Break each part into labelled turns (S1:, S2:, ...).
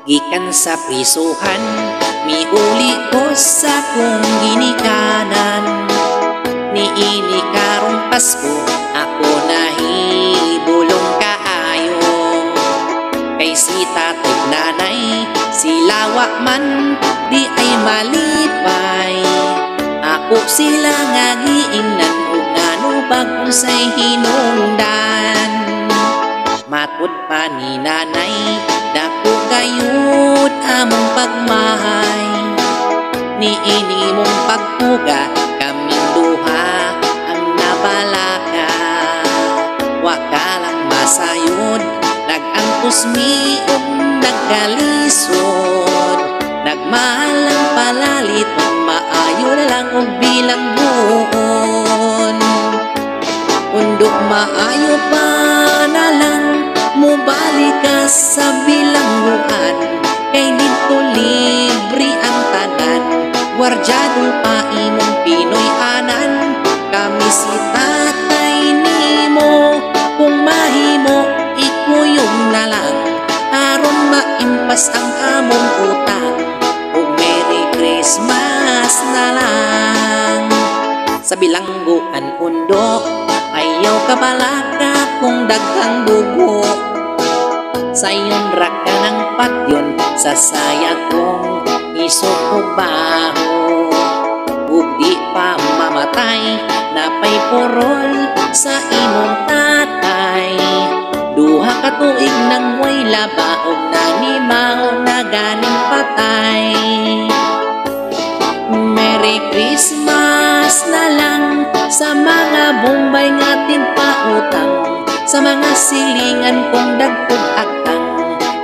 S1: Gikan sa prisuhan, miuli ko sa kong ginikanan. Niini karong Pasko, ako nahibulong kaayo. Kay si tatay nanay, sila wa man di ay malipay. Ako sila nga giingnan ug ngano bag-unsay hinungdan. Matud pa ni nanay, dako gayud among pagmahay. Niini mong pagtuga, kaming duha ang nabalaka. Wa ka lang masayod, nag-antos mi ug nagkalisod. Nagmahalang palalit ug maayo na lang og bilang buon. Undok maayo pa na lang mubalik ka sa bilangguan. Kay dito libre ang tanan, wardyado pa imong Pinoy anan. Kami si tatay nimo, kung mahimo ikuyog na lang, aron maimpas ang among utang. Ug Merry Christmas na lang. Sa bilangguan undok, ayaw ka balaka kung daghang dugo. Sayon ra ka ng patyon, sa saya kong isok ug baho. Ug di pa mamatay, napay purol sa imong tatay. Duha ka tuig nang way labaog, nangimaw na ganing patay. Merry Christmas na lang sa mga bombay nga tinpautang, sa mga silingan kong dagkog akang,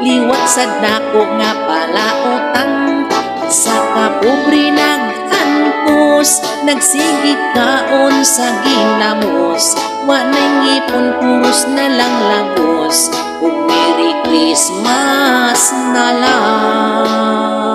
S1: liwat sa dako nga palautang. Sa kapobre nag-anpos, nagsigig kaon sa ginamos. Wanay ngipon puros na lang lagos, ug Merry Christmas na lang.